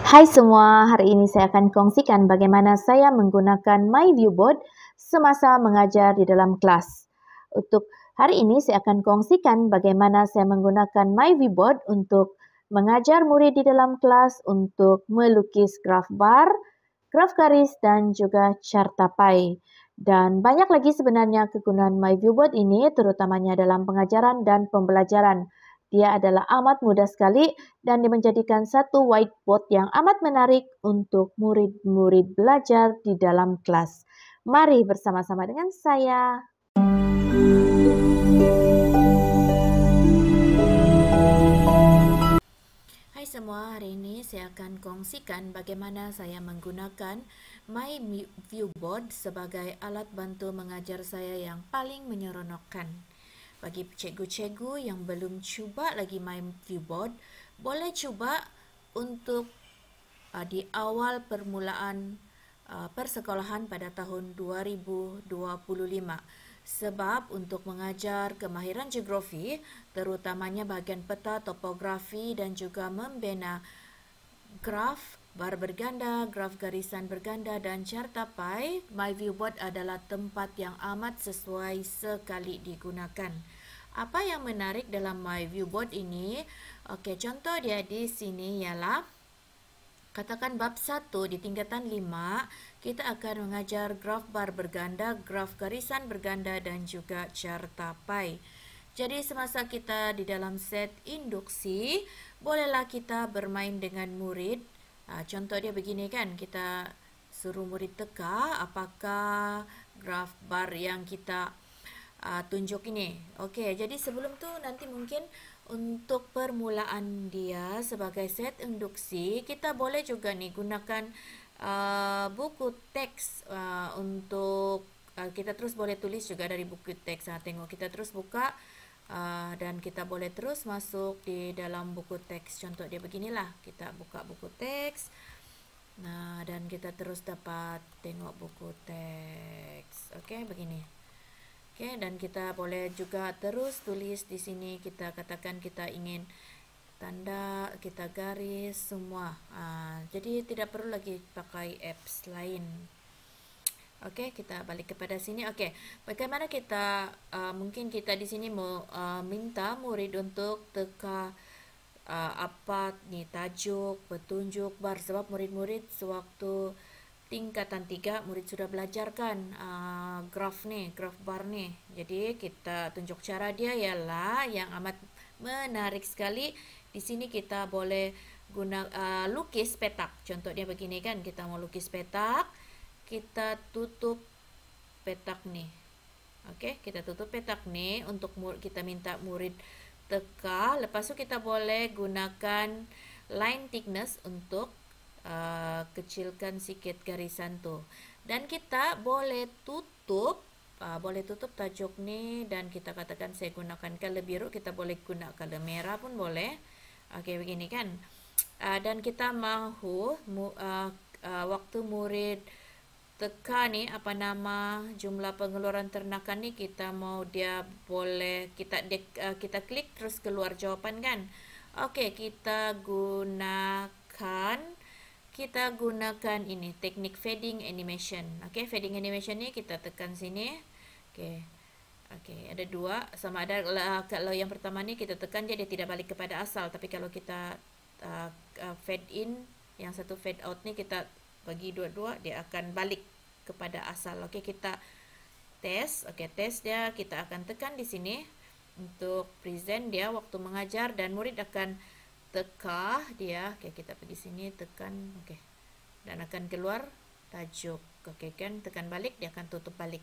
Hai semua, hari ini saya akan kongsikan bagaimana saya menggunakan MyViewBoard semasa mengajar di dalam kelas. Untuk hari ini saya akan kongsikan bagaimana saya menggunakan MyViewBoard untuk mengajar murid di dalam kelas untuk melukis graf bar, graf garis dan juga carta pai. Dan banyak lagi sebenarnya kegunaan MyViewBoard ini terutamanya dalam pengajaran dan pembelajaran. Dia adalah amat mudah sekali dan menjadikan satu whiteboard yang amat menarik untuk murid-murid belajar di dalam kelas. Mari bersama-sama dengan saya. Hai semua, hari ini saya akan kongsikan bagaimana saya menggunakan MyViewBoard sebagai alat bantu mengajar saya yang paling menyeronokkan. Bagi cikgu-cikgu yang belum cuba lagi MyViewBoard, boleh cuba untuk di awal permulaan persekolahan pada tahun 2025. Sebab untuk mengajar kemahiran geografi, terutamanya bahagian peta, topografi dan juga membina graf, bar berganda, graf garisan berganda dan carta pai, MyViewBoard adalah tempat yang amat sesuai sekali digunakan. Apa yang menarik dalam MyViewBoard ini? Okey, contoh dia di sini ialah katakan bab 1 di tingkatan 5, kita akan mengajar graf bar berganda, graf garisan berganda dan juga carta pai. Jadi semasa kita di dalam set induksi, bolehlah kita bermain dengan murid. Contoh dia begini kan, kita suruh murid teka apakah graf bar yang kita tunjuk ini. Okey, jadi sebelum tu nanti mungkin untuk permulaan dia sebagai set induksi, kita boleh juga nih gunakan buku teks untuk kita terus boleh tulis juga dari buku teks. Tengok, kita terus buka dan kita boleh terus masuk di dalam buku teks. Contoh dia beginilah, kita buka buku teks. Nah, dan kita terus dapat tengok buku teks. Okey, begini. Okey, dan kita boleh juga terus tulis di sini. Kita katakan kita ingin tanda, kita garis semua. Jadi tidak perlu lagi pakai apps lain. Okey, kita balik kepada sini. Okey, bagaimana kita mungkin kita di sini mau minta murid untuk teka apa ni tajuk, petunjuk bar, sebab murid-murid sewaktu tingkatan 3 murid sudah belajar kan graf ni, graf bar ni. Jadi kita tunjuk cara dia ialah yang amat menarik sekali. Di sini kita boleh guna lukis petak. Contoh dia begini kan, kita mau lukis petak, kita tutup petak ni. Okey, kita tutup petak ni untuk kita minta murid teka. Lepas tu kita boleh gunakan line thickness untuk kecilkan sikit garisan tu. Dan kita boleh tutup tajuk ni dan kita katakan saya gunakan color biru, kita boleh guna color merah pun boleh. Okey, begini kan. Dan kita mahu waktu murid teka ni apa nama jumlah pengeluaran ternakan ni, kita mau dia boleh kita klik terus keluar jawapan kan. Okey, kita gunakan ini teknik fading animation. Okey, fading animation ni kita tekan sini. Okey, ada dua, sama ada kalau yang pertama ni kita tekan dia tidak balik kepada asal, tapi kalau kita fade in, yang satu fade out ni kita bagi dua-dua, dia akan balik kepada asal. Okey, kita test. Okey, test dia kita akan tekan di sini untuk present dia waktu mengajar dan murid akan teka dia. Okey, kita pergi sini tekan, okey. Dan akan keluar tajuk. Okey kan, tekan balik dia akan tutup balik.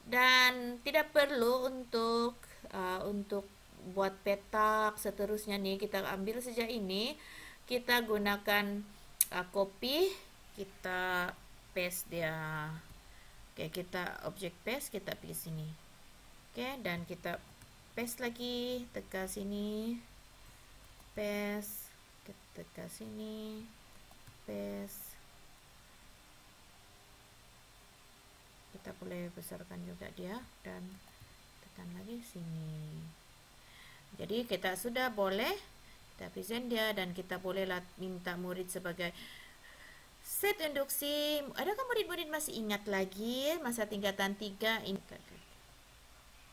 Dan tidak perlu untuk buat petak seterusnya ni, kita ambil saja ini, kita gunakan copy, kita paste dia. Okey, kita objek paste, kita pergi sini. Okey, dan kita paste lagi, tekan sini. Paste, tekan sini, paste. Kita boleh besarkan juga dia dan tekan lagi sini. Jadi kita sudah boleh kita present dia dan kita bolehlah minta murid sebagai Set induksi. Adakah murid-murid masih ingat lagi masa tingkatan 3 ini?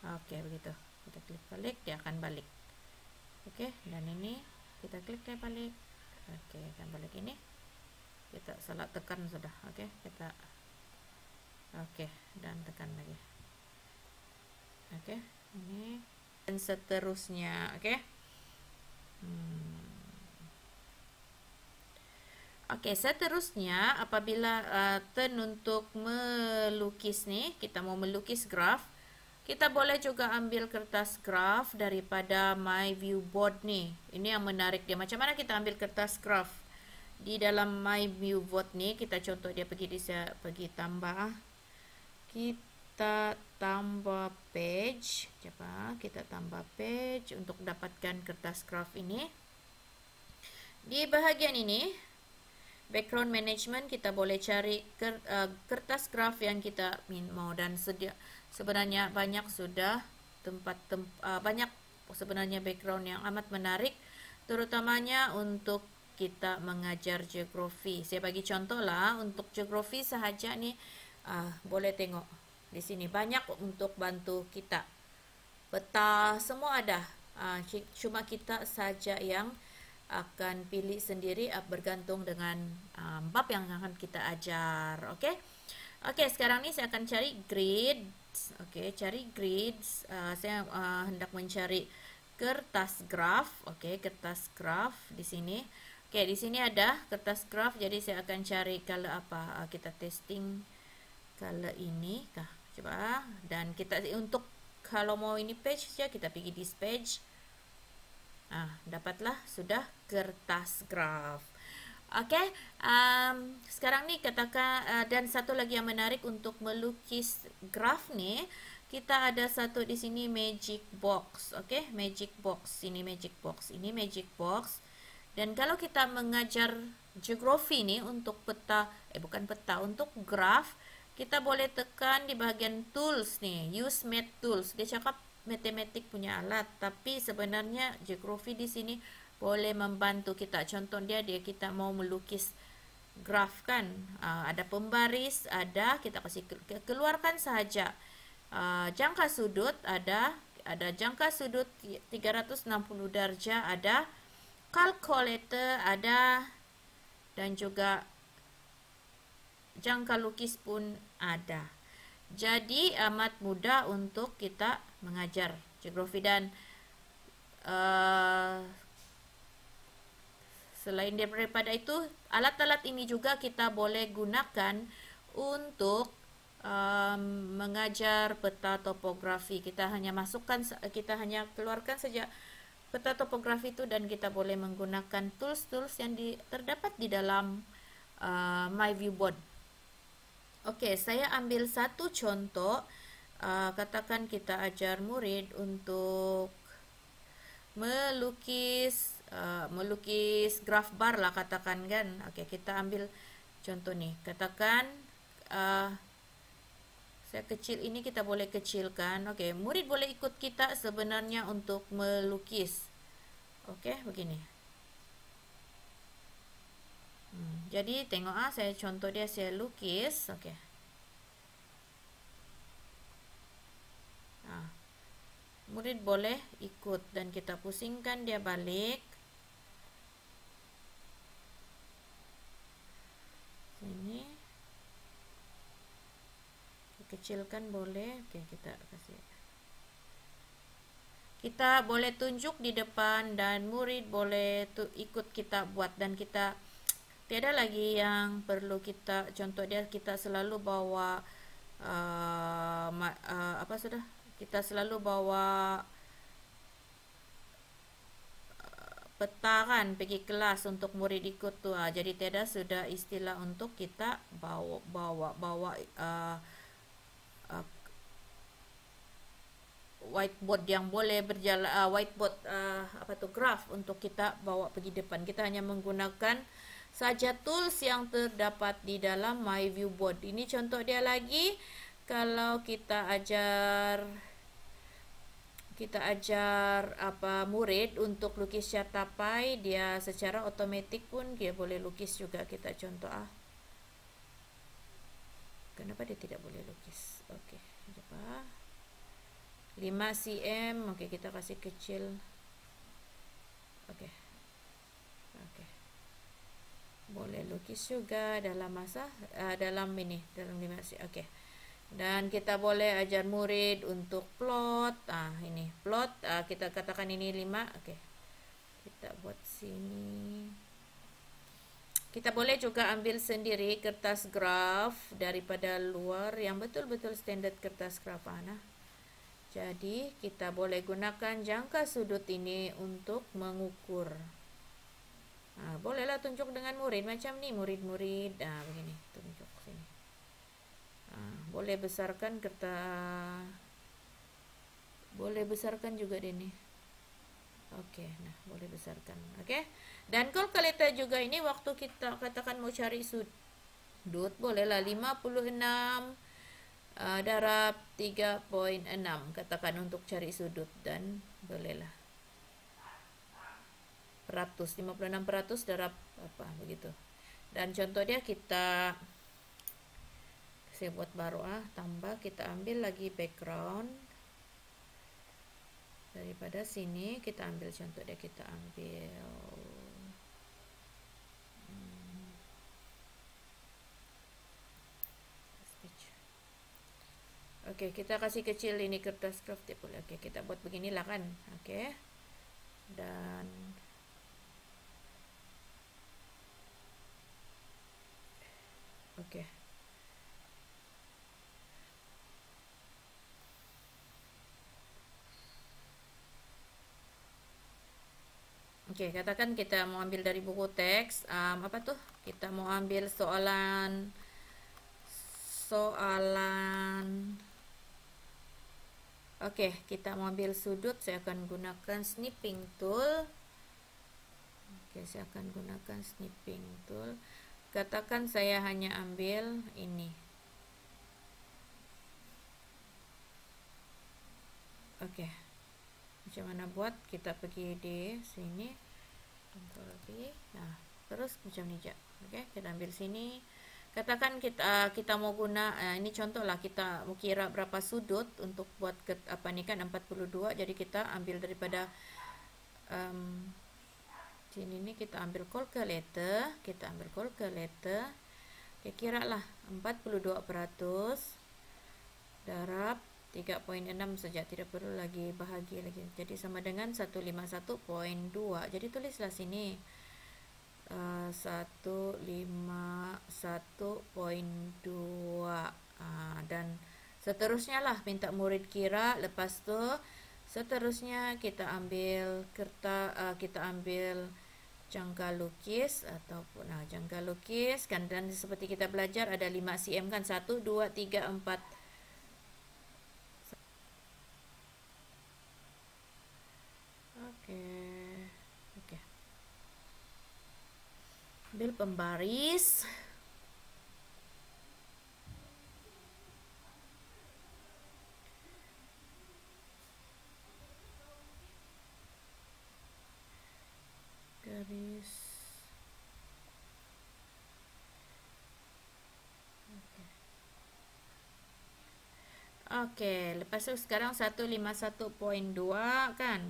Oke, begitu. Kita klik balik, dia akan balik. Oke, dan ini kita klik dia balik. Oke, akan balik ini. Kita salah tekan sudah. Oke, kita dan tekan lagi. Oke, ini dan seterusnya. Oke. Oke, seterusnya apabila turn untuk melukis nih, kita mau melukis graf, kita boleh juga ambil kertas graf daripada My View Board nih. Ini yang menarik dia. Macam mana kita ambil kertas graf? Di dalam My View Board nih, kita contoh dia pergi tambah. Kita tambah page. Coba kita tambah page untuk dapatkan kertas graf ini. Di bahagian ini, background management, kita boleh cari kertas graf yang kita mau, dan sebenarnya banyak sudah banyak sebenarnya background yang amat menarik, terutamanya untuk kita mengajar geografi. Saya bagi contoh lah untuk geografi sahaja nih, boleh tengok di sini banyak untuk bantu kita. Peta semua ada, cuma kita saja yang akan pilih sendiri bergantung dengan bab yang akan kita ajar. Oke, sekarang ini saya akan cari grids. Oke, cari grids. Saya hendak mencari kertas graf. Oke, kertas graf di sini. Oke, di sini ada kertas graf. Jadi saya akan cari color apa. Kita testing color ini kah? Coba. Dan kita untuk kalau mau ini page saja, kita pergi di page. Dapatlah sudah kertas graf. Oke, sekarang nih katakan dan satu lagi yang menarik untuk melukis graf nih, kita ada satu di sini magic box. Oke, magic box. Ini magic box. Ini magic box. Dan kalau kita mengajar geografi nih untuk peta, bukan peta, untuk graf, kita boleh tekan di bagian tools nih, use math tools. Dia cakap matematik punya alat, tapi sebenarnya geografi di sini boleh membantu kita. Contoh dia kita mau melukis graf kan, ada pembaris, ada kita kasih keluarkan saja. Jangka sudut ada jangka sudut 360 darjah ada, calculator ada, dan juga jangka lukis pun ada. Jadi amat mudah untuk kita mengajar geografi. Dan selain daripada itu, alat-alat ini juga kita boleh gunakan untuk mengajar peta topografi. Kita hanya keluarkan saja peta topografi itu, dan kita boleh menggunakan tools-tools yang terdapat di dalam My View Board. Oke, saya ambil satu contoh. Katakan kita ajar murid untuk melukis graf bar lah, katakan kan. Oke, kita ambil contoh nih. Katakan saya kecil ini, kita boleh kecilkan. Oke, murid boleh ikut kita sebenarnya untuk melukis. Oke, begini. Jadi tengok saya contoh dia, saya lukis. Oke. Murid boleh ikut dan kita pusingkan dia balik. Sini. Kecilkan boleh. Oke, kita kasih. Kita boleh tunjuk di depan dan murid boleh ikut kita buat, dan kita tiada lagi yang perlu kita contoh dia, kita selalu bawa kita selalu bawa peta kan pergi kelas untuk murid ikut tuh. Jadi tiada sudah istilah untuk kita bawa whiteboard yang boleh berjalan, whiteboard graf untuk kita bawa pergi depan. Kita hanya menggunakan saja tools yang terdapat di dalam My View Board. Ini contoh dia lagi. Kalau kita ajar murid untuk lukis cat tapai, dia secara otomatik pun dia boleh lukis juga. Kita contoh Kenapa dia tidak boleh lukis? Oke, coba 5 cm. Oke, kita kasih kecil. Oke. Oke. Boleh lukis juga dalam dalam 5 cm. Oke. Dan kita boleh ajar murid untuk plot. Ini plot. Kita katakan ini 5. Oke. Kita buat sini. Kita boleh juga ambil sendiri kertas graf daripada luar yang betul-betul standard kertas graf. Jadi kita boleh gunakan jangka sudut ini untuk mengukur. Bolehlah tunjuk dengan murid macam ni, murid-murid. Begini, tunjuk sini. Boleh besarkan kertas. Boleh besarkan juga ini. Oke, boleh besarkan. Oke. Dan kalkulator juga ini waktu kita katakan mau cari sudut, bolehlah 56 darab 3.6 katakan untuk cari sudut, dan bolehlah peratus 56% darab apa begitu. Dan contoh dia saya buat baru tambah, kita ambil lagi background. Daripada sini kita ambil contoh dia, kita ambil Oke, kita kasih kecil ini kertas craft table. Oke, kita buat beginilah kan. Oke. Dan oke. Oke, katakan kita mau ambil dari buku teks, apa tuh? Kita mau ambil soalan Oke, kita mau ambil sudut, saya akan gunakan snipping tool. Oke, saya akan gunakan snipping tool. Katakan saya hanya ambil ini. Oke. Macam mana buat? Kita pergi di sini. Terus macam ni je. Oke, kita ambil sini. Katakan kita mau guna ini contoh lah, kita mau kira berapa sudut untuk buat apa ni kan 42. Jadi kita ambil daripada sini ni, kita ambil calculator, kira lah 42% darab 3.6 saja, tidak perlu lagi bahagi lagi. Jadi sama dengan 151.2. Jadi tulislah sini 151.2. Dan seterusnya lah minta murid kira. Lepas tu seterusnya kita ambil jangka lukis ataupun jangka lukis kan, dan seperti kita belajar ada 5 cm kan, 1 2 3 4. Oke. Ambil pembaris. Garis. Oke, lepas itu sekarang 151.2 kan.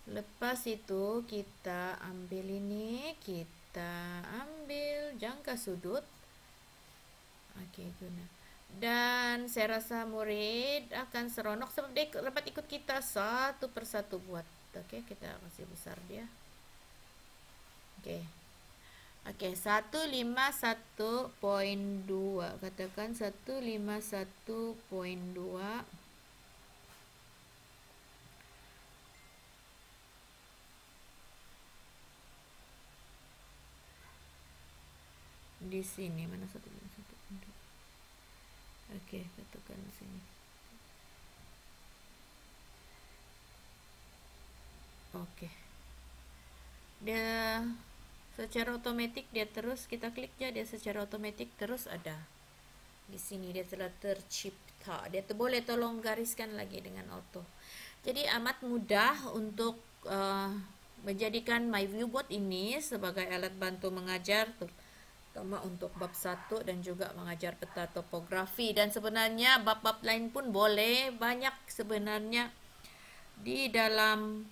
Lepas itu kita ambil ini, kita ambil jangka sudut. Oke, guna. Dan saya rasa murid akan seronok sebab dia dapat ikut kita satu persatu buat. Oke, kita kasih besar dia. Oke, 151.2. Katakan 151.2. Di sini mana 151.2? Oke, katakan di sini. Oke. Dia secara otomatis dia terus, kita klik je, dia secara otomatis terus ada. Di sini dia telah tercipta. Dia boleh tolong gariskan lagi dengan auto. Jadi amat mudah untuk menjadikan My Viewboard ini sebagai alat bantu mengajar terutama untuk bab 1 dan juga mengajar peta topografi, dan sebenarnya bab-bab lain pun boleh. Banyak sebenarnya di dalam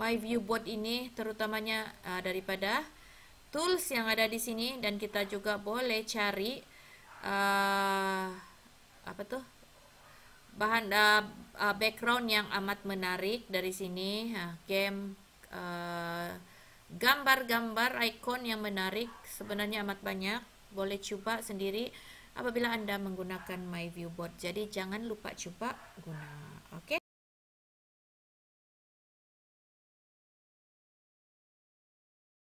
My Viewboard ini, terutamanya daripada tools yang ada di sini, dan kita juga boleh cari apa tuh bahan background yang amat menarik dari sini, game, gambar-gambar ikon yang menarik sebenarnya amat banyak. Boleh coba sendiri apabila Anda menggunakan My Viewboard. Jadi jangan lupa coba guna.